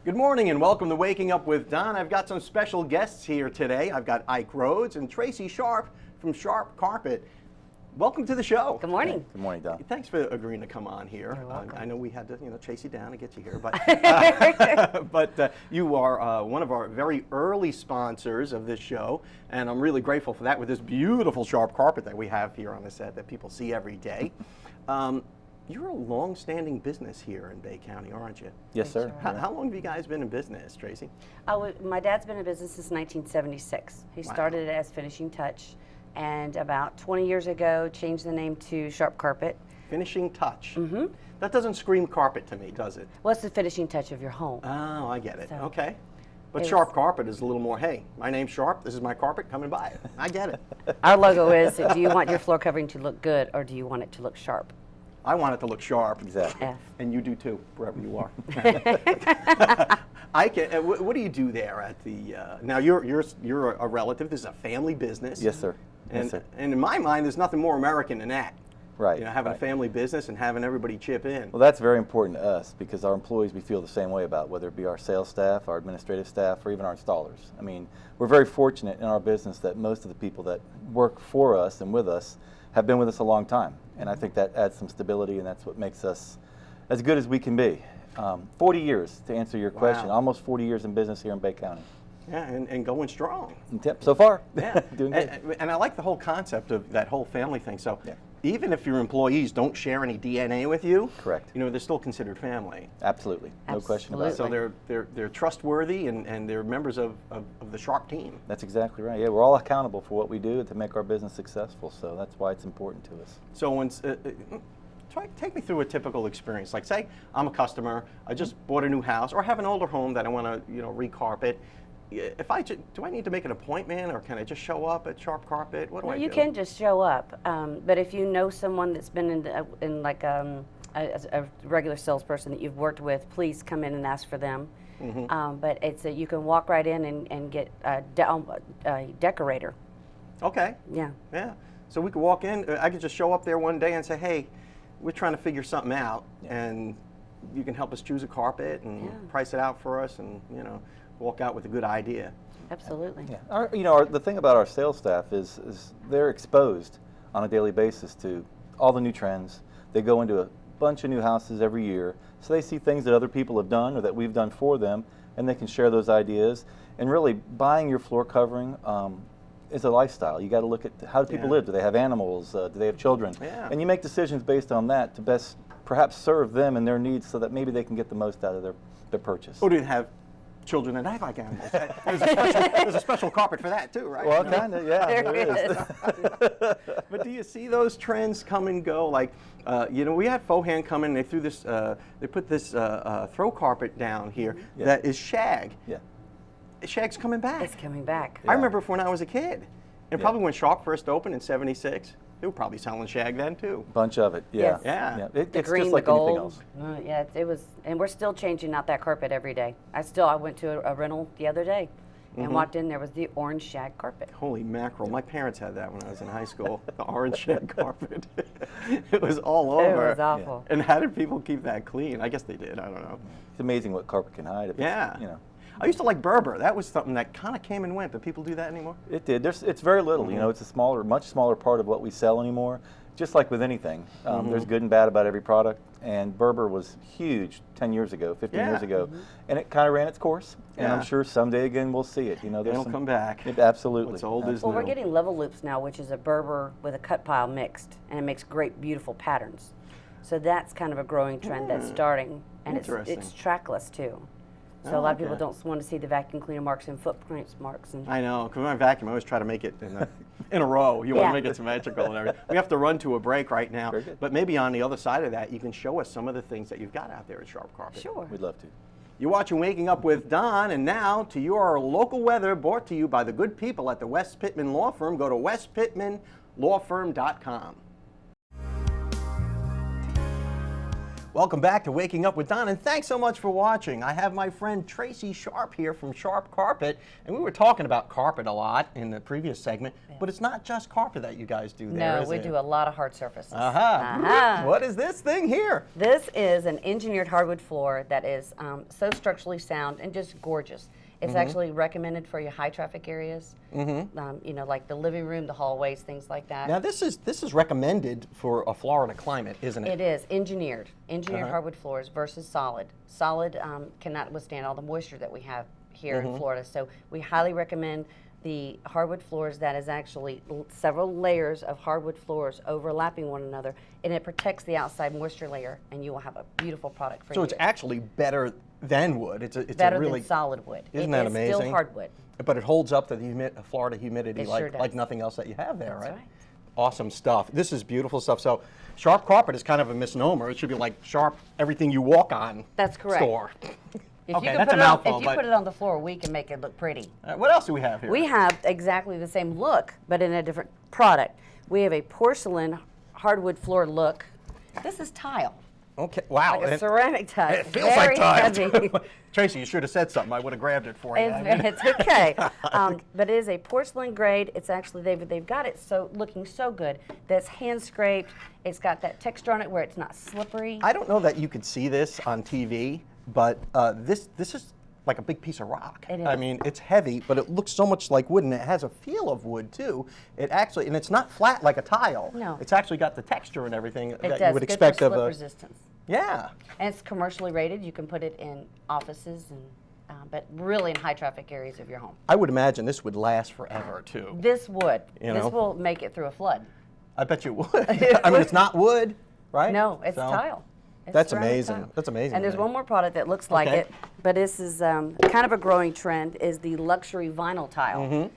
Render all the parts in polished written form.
Good morning and welcome to Waking Up with Don. I've got some special guests here today. I've got Ike Rhodes and Tracy Sharp from Sharp Carpet. Welcome to the show. Good morning. Good morning, Don. Thanks for agreeing to come on here. You're welcome. I know we had to, chase you down to get you here, but you are one of our very early sponsors of this show, and I'm really grateful for that with this beautiful Sharp carpet that we have here on the set that people see every day. You're a long-standing business here in Bay County, aren't you? Yes, sir. How long have you guys been in business, Tracy? My dad's been in business since 1976. He started it as Finishing Touch, and about 20 years ago changed the name to Sharp Carpet. Finishing Touch. Mm-hmm. That doesn't scream carpet to me, does it? Well, it's the finishing touch of your home. Oh, I get it. So Okay. But Sharp Carpet is a little more, hey, my name's Sharp, this is my carpet, come and buy it. I get it. Our logo is, do you want your floor covering to look good or do you want it to look sharp? I want it to look sharp. Exactly. Yeah. And you do too, wherever you are. What do you do there at the, now you're a relative, this is a family business. Yes, sir. And, Yes, sir. and in my mind, there's nothing more American than that. Right. Having a family business and having everybody chip in. Well, that's very important to us because our employees, we feel the same way about, whether it be our sales staff, our administrative staff, or even our installers. I mean, we're very fortunate in our business that most of the people that work for us and with us have been with us a long time. And I think that adds some stability, and that's what makes us as good as we can be. 40 years, to answer your question, almost 40 years in business here in Bay County. Yeah, and going strong. Yep, so far. Yeah. Doing good. And I like the whole concept of that whole family thing. So Yeah. even if your employees don't share any DNA with you, Correct. they're still considered family. Absolutely. No question about it. So they're trustworthy and they're members of the Sharp team. That's exactly right. Yeah, we're all accountable for what we do to make our business successful, so that's why it's important to us. So when take me through a typical experience. Like, say I'm a customer, I just bought a new house, or have an older home that I want to recarpet. If do I need to make an appointment, or can I just show up at Sharp Carpet? What do I do? You can just show up, but if you know someone that's been in like a regular salesperson that you've worked with, please come in and ask for them. Mm-hmm. But it's you can walk right in and get a decorator. Okay. Yeah. Yeah. So we could walk in. I could just show up there one day and say, "Hey, we're trying to figure something out, and you can help us choose a carpet and price it out for us, and walk out with a good idea." Absolutely. Yeah. The thing about our sales staff is they're exposed on a daily basis to all the new trends. They go into a bunch of new houses every year, so they see things that other people have done or that we've done for them, and they can share those ideas. And really, buying your floor covering is a lifestyle. You got to look at how do people live. Do they have animals? Do they have children? Yeah. And you make decisions based on that to best perhaps serve them and their needs so that maybe they can get the most out of their purchase. Or do you have children that act like animals? There's a special carpet for that too, right? Well, kind of, yeah. There is. But do you see those trends come and go? Like, we had Fohan come in. They threw this. They put this throw carpet down here that is shag. Yeah. Shag's coming back. It's coming back. I remember when I was a kid, and probably when Sharp first opened in '76. They were probably selling shag then too. Bunch of it, yeah. Yes. Yeah. It's The green, just like the gold. anything else. Yeah, it was, and we're still changing out that carpet every day. I went to a rental the other day, and walked in. There was the orange shag carpet. Holy mackerel! My parents had that when I was in high school. The orange shag carpet. It was all over. It was awful. And how did people keep that clean? I guess they did. I don't know. It's amazing what carpet can hide. If Yeah. It's, I used to like Berber. That was something that kind of came and went. Do people do that anymore? It did. It's very little. It's a much smaller part of what we sell anymore. Just like with anything, there's good and bad about every product. And Berber was huge 10 years ago, 15 years ago, and it kind of ran its course. And I'm sure someday again we'll see it. It'll come back. Absolutely. What's old is new. Well, we're getting level loops now, which is a Berber with a cut pile mixed, and it makes great, beautiful patterns. So that's kind of a growing trend that's starting, and it's trackless too. So a lot of people don't want to see the vacuum cleaner marks and footprints marks. And I know, because when I vacuum, I always try to make it in a row. You want to make it symmetrical and everything. We have to run to a break right now, but maybe on the other side of that, you can show us some of the things that you've got out there at Sharp Carpet. Sure. We'd love to. You're watching Waking Up with Don, and now to your local weather, brought to you by the good people at the West Pittman Law Firm. Go to westpittmanlawfirm.com. Welcome back to Waking Up with Don, and thanks so much for watching. I have my friend Tracy Sharp here from Sharp Carpet, and we were talking about carpet a lot in the previous segment, but it's not just carpet that you guys do there, No, is we it? do a lot of hard surfaces. What is this thing here? This is an engineered hardwood floor that is so structurally sound and just gorgeous. It's actually recommended for your high traffic areas, you know, like the living room, the hallways, things like that. Now this is recommended for a Florida climate, isn't it? It is engineered hardwood floors versus solid. Solid cannot withstand all the moisture that we have here in Florida, so we highly recommend the hardwood floors that is actually several layers of hardwood floors overlapping one another, and it protects the outside moisture layer, and you will have a beautiful product for you. So it's actually better than wood. It's better a really than solid wood. Isn't that amazing? It's still hardwood. But it holds up to the Florida humidity Sure like nothing else that you have there, That's right? right. Awesome stuff. This is beautiful stuff. So Sharp Carpet is kind of a misnomer. It should be like Sharp everything you walk on. That's correct. Store. If Okay, you that's a mouthful. If you put it on the floor, we can make it look pretty. What else do we have here? We have exactly the same look, but in a different product. We have a porcelain hardwood floor look. This is tile. Okay. Wow. Like a ceramic tile. It feels Very like tile. heavy. Tracy, you should have said something. I would have grabbed it for you. It's okay. But it is a porcelain grade. It's actually, they've got it so looking so good that's hand scraped. It's got that texture on it where it's not slippery. I don't know that you could see this on TV, but this is like a big piece of rock. It is. I mean, it's heavy, but it looks so much like wood, and it has a feel of wood too. It actually, and it's not flat like a tile. No. It's actually got the texture and everything It that does. you would Good expect for of slip a. resistance. Yeah. And it's commercially rated. You can put it in offices, and but really in high traffic areas of your home. I would imagine this would last forever too. This would. You know? This will make it through a flood. I bet you would. I mean, it's not wood, right? No, it's So, tile. It's That's ceramic amazing. tile. That's amazing. And there's to me. one more product that looks like Okay. it, but this is kind of a growing trend, is the luxury vinyl tile.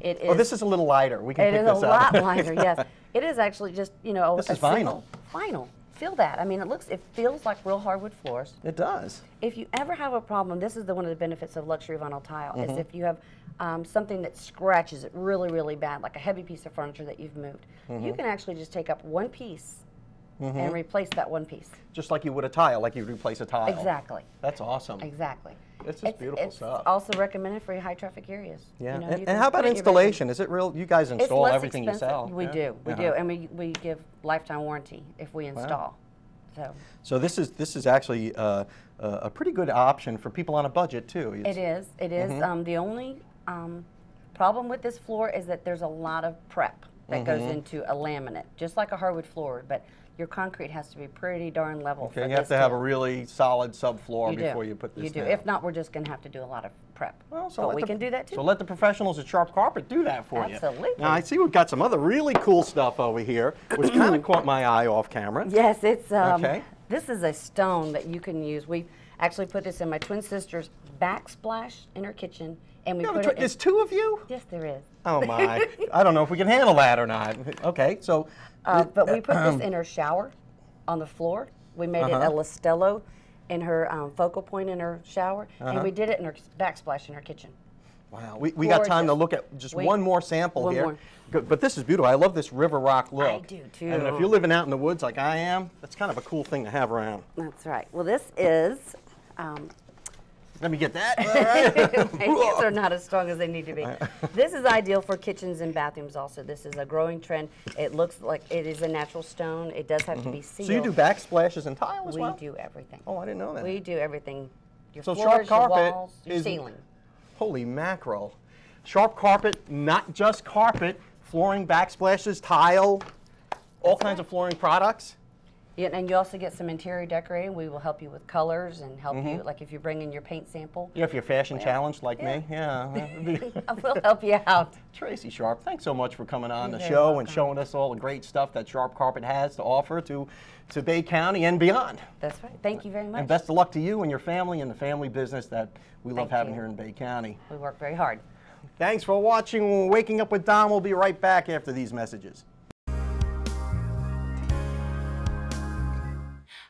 It is. Oh, this is a little lighter. We can It pick is this a up. lot lighter, yes. It is actually just, you know, This a is vinyl. single vinyl. Feel that. I mean, it feels like real hardwood floors. It does. If you ever have a problem, this is one of the benefits of luxury vinyl tile, is if you have something that scratches it really, really bad, like a heavy piece of furniture that you've moved, you can actually just take up one piece and replace that one piece. Just like you would a tile, like you'd replace a tile. Exactly. That's awesome. Exactly. This is beautiful stuff. It's also recommended for your high traffic areas. Yeah. You know, and you can how about put it in your installation? Is it real? You guys bedroom. It's install less everything expensive. you sell. We Yeah. do. We do. And we give lifetime warranty if we install. So this is actually a pretty good option for people on a budget too. It is. It is. The only problem with this floor is that there's a lot of prep that goes into a laminate, just like a hardwood floor, but your concrete has to be pretty darn level. Okay, for you have this to have a really solid subfloor before you put this You do. down. If not, we're just going to have to do a lot of prep. Well, so but let we the- can do that too. So let the professionals at Sharp Carpet do that for you. Absolutely. Now I see we've got some other really cool stuff over here, which kind of caught my eye off camera. Yes, it's Okay. This is a stone that you can use. We actually put this in my twin sister's backsplash in her kitchen, and we put it in. There's two of you? Yes, there is. Oh my! I don't know if we can handle that or not. Okay, so. But we put this in her shower on the floor. We made it a Listello in her focal point in her shower, and we did it in her backsplash in her kitchen. Wow, we got time to Gorgeous. look at just one more sample one here. more. Good, but this is beautiful. I love this river rock look. I do too. And if you're living out in the woods like I am, that's kind of a cool thing to have around. That's right. Well, this is. Let me get that. All right. My hands are not as strong as they need to be. This is ideal for kitchens and bathrooms also. This is a growing trend. It looks like it is a natural stone. It does have to be sealed. So you do backsplashes and tile as We well? do everything. Oh, I didn't know that. We do everything. Your So floors, Sharp Carpet your walls, your is- ceiling. Holy mackerel. Sharp Carpet, not just carpet, flooring, backsplashes, tile, all kinds of flooring products. Yeah, and you also get some interior decorating. We will help you with colors and help you, like if you bring in your paint sample. Yeah, if you're fashion challenged like me, yeah. We'll help you out. Tracy Sharp, thanks so much for coming on the You're show very and showing us all the great stuff that Sharp Carpet has to offer to Bay County and beyond. That's right. Thank you very much. And best of luck to you and your family and the family business that we love Thank having you. here in Bay County. We work very hard. Thanks for watching Waking Up with Don. We'll be right back after these messages.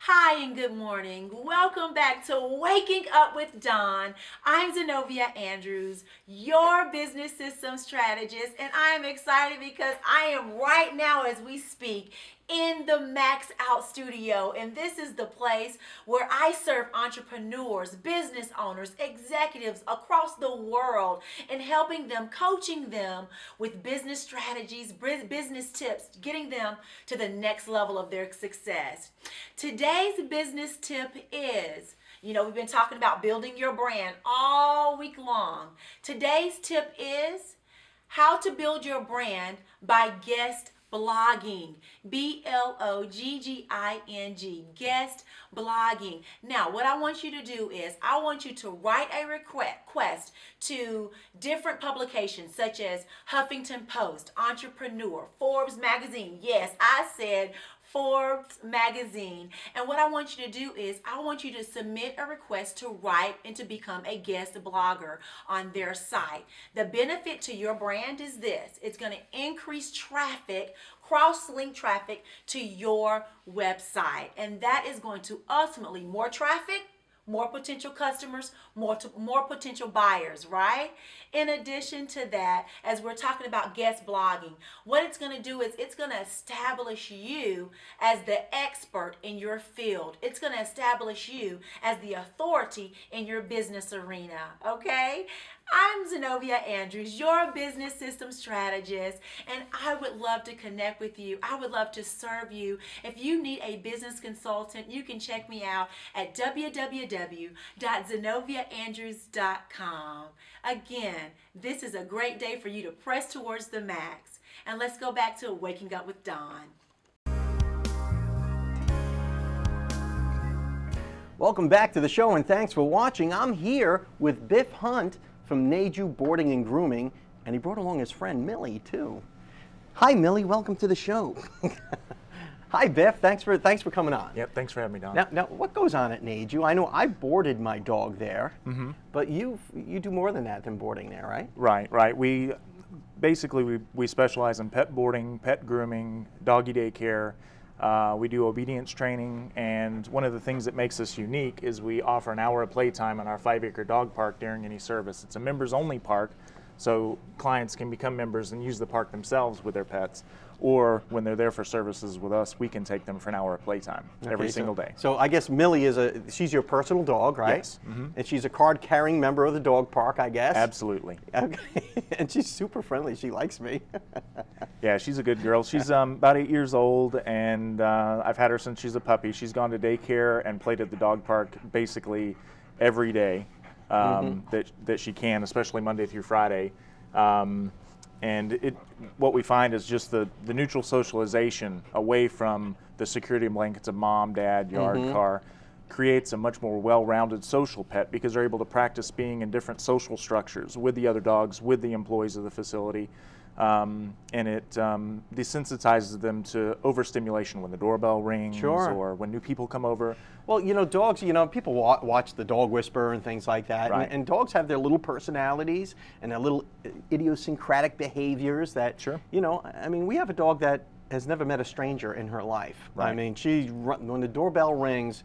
Hi and good morning. Welcome back to Waking Up with Don. I'm Zenobia Andrews, your business system strategist, and I am excited because I am right now as we speak in the Max Out Studio. And this is the place where I serve entrepreneurs, business owners, executives across the world and helping them, coaching them with business strategies, business tips, getting them to the next level of their success. Today's business tip is, we've been talking about building your brand all week long. Today's tip is how to build your brand by guest blogging. B-L-O-G-G-I-N-G. Guest blogging. Now, what I want you to do is I want you to write a request to different publications such as Huffington Post, Entrepreneur, Forbes magazine. Yes, I said Forbes magazine. And what I want you to do is I want you to submit a request to write and to become a guest blogger on their site. The benefit to your brand is this: it's going to increase traffic, cross-link traffic to your website, and that is going to ultimately more traffic, more potential customers, more potential buyers, right? In addition to that, as we're talking about guest blogging, what it's going to do is it's going to establish you as the expert in your field. It's going to establish you as the authority in your business arena, okay? I'm Zenobia Andrews, your business system strategist, and I would love to connect with you. I would love to serve you. If you need a business consultant, you can check me out at www.zenoviaandrews.com. Again, this is a great day for you to press towards the max. And let's go back to Waking Up with Don. Welcome back to the show, and thanks for watching. I'm here with Biff Hunt from Naju Boarding and Grooming, and he brought along his friend Millie too. Hi Millie, welcome to the show. Hi Biff, thanks for coming on. Yep, thanks for having me, Don. Now what goes on at Naju? I know I boarded my dog there, but you do more than that than boarding there, right? Right. We basically specialize in pet boarding, pet grooming, doggy daycare. We do obedience training, and one of the things that makes us unique is we offer an hour of playtime in our 5-acre dog park during any service. It's a members-only park, so clients can become members and use the park themselves with their pets, or when they're there for services with us, we can take them for an hour of playtime every single day. So I guess Millie she's your personal dog, right? Yes. And she's a card-carrying member of the dog park, I guess? Absolutely. Okay. And she's super friendly. She likes me. Yeah, she's a good girl. She's about 8 years old, and I've had her since she's a puppy. She's gone to daycare and played at the dog park basically every day that she can, especially Monday through Friday. And what we find is just the neutral socialization away from the security blankets of mom, dad, yard, car creates a much more well-rounded social pet because they're able to practice being in different social structures with the other dogs, with the employees of the facility. And it desensitizes them to overstimulation when the doorbell rings or when new people come over. Well, dogs, people watch the Dog Whisperer and things like that, Right. and dogs have their little personalities and their little idiosyncratic behaviors that, I mean, we have a dog that has never met a stranger in her life. Right. I mean, when the doorbell rings,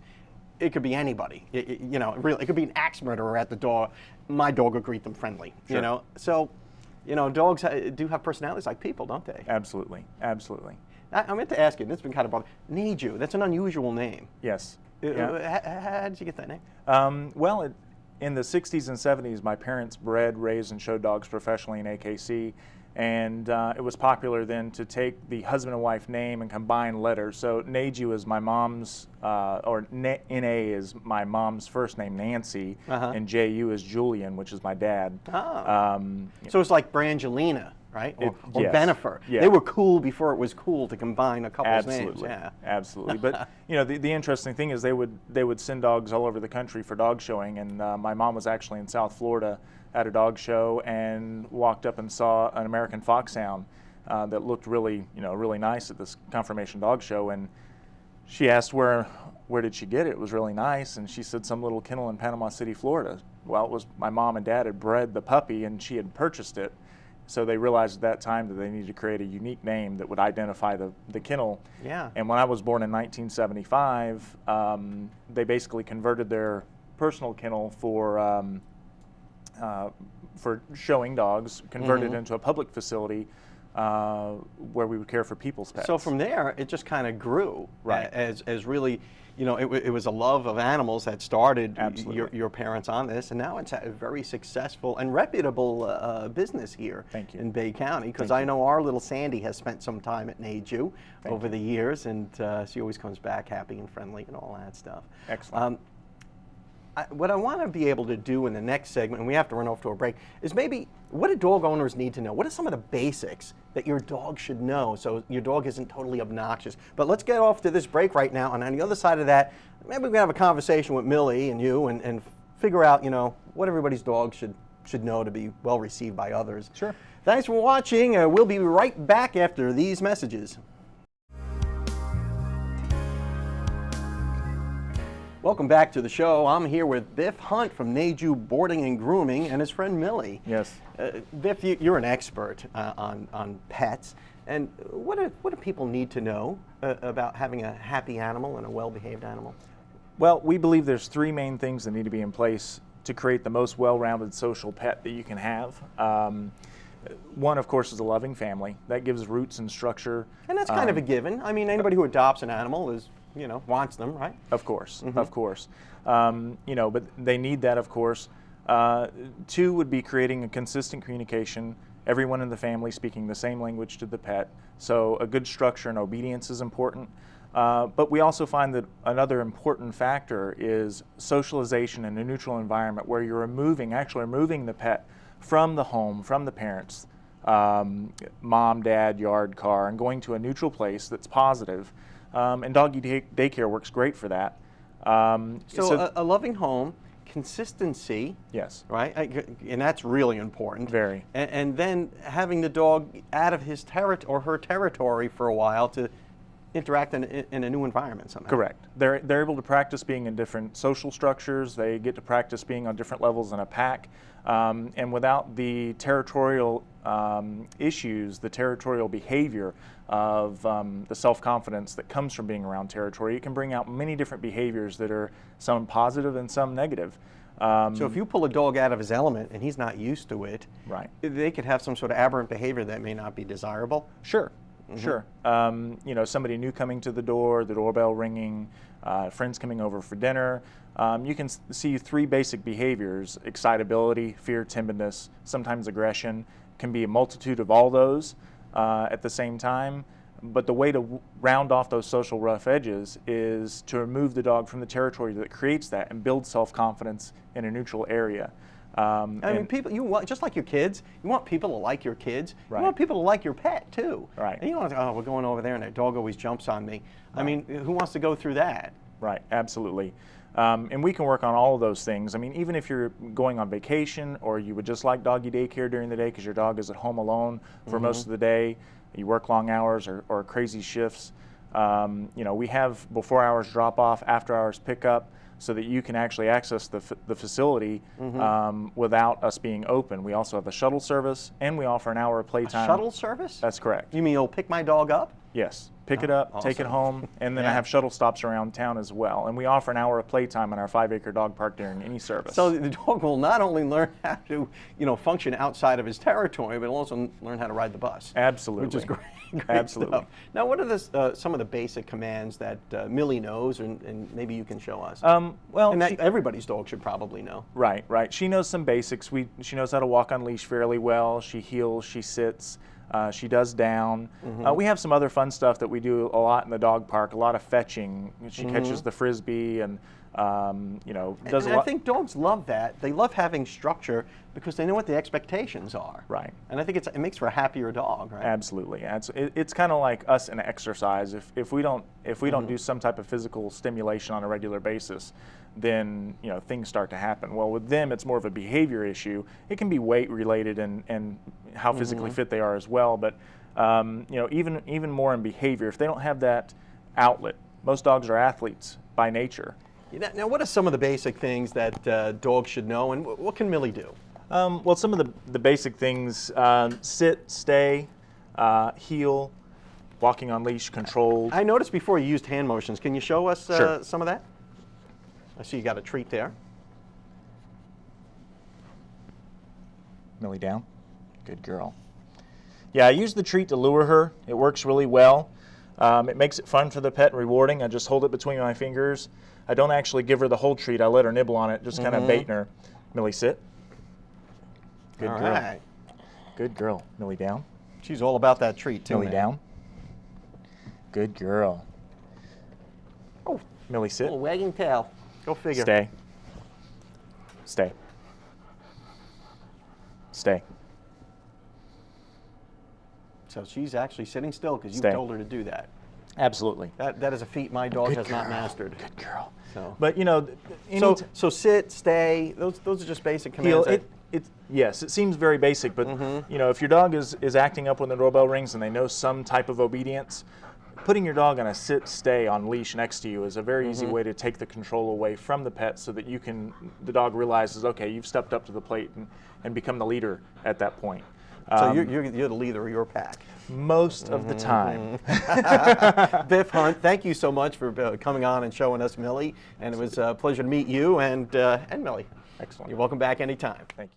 it could be anybody. Really, it could be an axe murderer at the door. My dog will greet them friendly, So, dogs do have personalities like people, don't they? Absolutely. I meant to ask you, and it's been kind of bothering. Naju, that's an unusual name. Yes. How did you get that name? Well, in the 60s and 70s, my parents bred, raised, and showed dogs professionally in AKC, and it was popular then to take the husband and wife name and combine letters. So Naju is my mom's, or N-A is my mom's first name, Nancy, and J-U is Julian, which is my dad. So it's like Brangelina, right? Or yes. Benifer. Yeah. They were cool before it was cool to combine a couple's names. Yeah. Absolutely. But the interesting thing is they would send dogs all over the country for dog showing, and my mom was actually in South Florida at a dog show and walked up and saw an American foxhound that looked really nice at this confirmation dog show, and she asked where did she get it? It was really nice, and she said some little kennel in Panama City, Florida. Well, it was my mom and dad had bred the puppy, and she had purchased it. So they realized at that time that they needed to create a unique name that would identify the kennel. Yeah. And when I was born in 1975, they basically converted their personal kennel for showing dogs, converted into a public facility where we would care for people's pets. So from there, it just kind of grew, right? As really, you know, it was a love of animals that started your parents on this, and now it's a very successful and reputable business here in Bay County. Because I know our little Sandy has spent some time at Naju over the years, and she always comes back happy and friendly and all that stuff. Excellent. What I want to be able to do in the next segment, and we have to run off to a break, is maybe what do dog owners need to know? What are some of the basics that your dog should know so your dog isn't totally obnoxious? But let's get off to this break right now, and on the other side of that, maybe we can have a conversation with Millie and you and figure out, you know, what everybody's dog should know to be well received by others. Sure. Thanks for watching. We'll be right back after these messages. Welcome back to the show. I'm here with Biff Hunt from Naju Boarding and Grooming and his friend Millie. Yes. Biff, you're an expert on pets. And what do people need to know about having a happy animal and a well-behaved animal? Well, we believe there's three main things that need to be in place to create the most well-rounded social pet that you can have. One, of course, is a loving family. That gives roots and structure. And that's kind of a given. I mean, anybody who adopts an animal is, you know, wants them, right? Of course, of course. You know, but they need that, of course. Two would be creating a consistent communication, everyone in the family speaking the same language to the pet. So a good structure and obedience is important. But we also find that another important factor is socialization in a neutral environment where you're actually removing the pet from the home, from the parents, mom, dad, yard, car, and going to a neutral place that's positive. And doggy daycare works great for that. So a loving home, consistency. Yes. Right? And that's really important. Very. And then having the dog out of his or her territory for a while to interact in a new environment somehow. Correct. They're able to practice being in different social structures. They get to practice being on different levels in a pack. And without the territorial issues, the territorial behavior of the self-confidence that comes from being around territory, it can bring out many different behaviors that are some positive and some negative. So if you pull a dog out of his element and he's not used to it, right, they could have some sort of aberrant behavior that may not be desirable. Sure. Sure. You know, somebody new coming to the doorbell ringing, friends coming over for dinner. You can see three basic behaviors: excitability, fear, timidness, sometimes aggression. Can be a multitude of all those at the same time. But the way to round off those social rough edges is to remove the dog from the territory that creates that and build self-confidence in a neutral area. I mean, people, you want, just like your kids, you want people to like your kids. Right. You want people to like your pet, too. Right. And you don't want to, oh, we're going over there and that dog always jumps on me. Right. I mean, who wants to go through that? Right, absolutely. And we can work on all of those things. I mean, even if you're going on vacation or you would just like doggy daycare during the day because your dog is at home alone for most of the day, you work long hours or crazy shifts, you know, we have before hours drop off, after hours pickup, so that you can actually access the facility without us being open. We also have a shuttle service, and we offer an hour of playtime. A shuttle service? That's correct. You mean you'll pick my dog up? Yes. Pick it up, awesome. Take it home, and then I have shuttle stops around town as well. And we offer an hour of playtime in our 5-acre dog park during any service. So the dog will not only learn how to, you know, function outside of his territory, but he'll also learn how to ride the bus. Absolutely. Which is great. Absolutely. Stuff. Now, what are some of the basic commands that Millie knows, and maybe you can show us? Well, and that everybody's dog should probably know. Right, right. She knows some basics. She knows how to walk on leash fairly well. She heels, she sits. She does down. We have some other fun stuff that we do a lot in the dog park, a lot of fetching. She catches the Frisbee and, you know, does a lot. I think dogs love that. They love having structure because they know what the expectations are. Right. And I think it makes for a happier dog, right? Absolutely. It's kind of like us in exercise. If we don't do some type of physical stimulation on a regular basis, then, you know, things start to happen. Well, with them, it's more of a behavior issue. It can be weight related and how physically fit they are as well. But you know, even more in behavior, if they don't have that outlet, most dogs are athletes by nature. Now, what are some of the basic things that dogs should know, and what can Millie do? Well, some of the basic things: sit, stay, heel, walking on leash, controlled. I noticed before you used hand motions. Can you show us Sure. some of that? I see you got a treat there. Millie down. Good girl. Yeah, I use the treat to lure her. It works really well. It makes it fun for the pet and rewarding. I just hold it between my fingers. I don't actually give her the whole treat. I let her nibble on it, just kind of baiting her. Millie, sit. Good All girl. right. Good girl. Millie, down. She's all about that treat, too. Millie, down. Good girl. Oh, Millie, sit. little wagging tail. Go figure. Stay. Stay. Stay. So she's actually sitting still because you Stay. told her to do that. Absolutely. That is a feat my dog Good has not girl. mastered. Good girl. So, But you know, so sit, stay. Those are just basic commands. Yes, it seems very basic, but you know, if your dog is acting up when the doorbell rings and they know some type of obedience, putting your dog on a sit, stay on leash next to you is a very easy way to take the control away from the pet, so that the dog realizes, okay, you've stepped up to the plate and become the leader at that point. So you're the leader of your pack. Most of the time. Biff Hunt, thank you so much for coming on and showing us Millie, and it was a pleasure to meet you and Millie. Excellent. You're welcome back anytime. Thank you.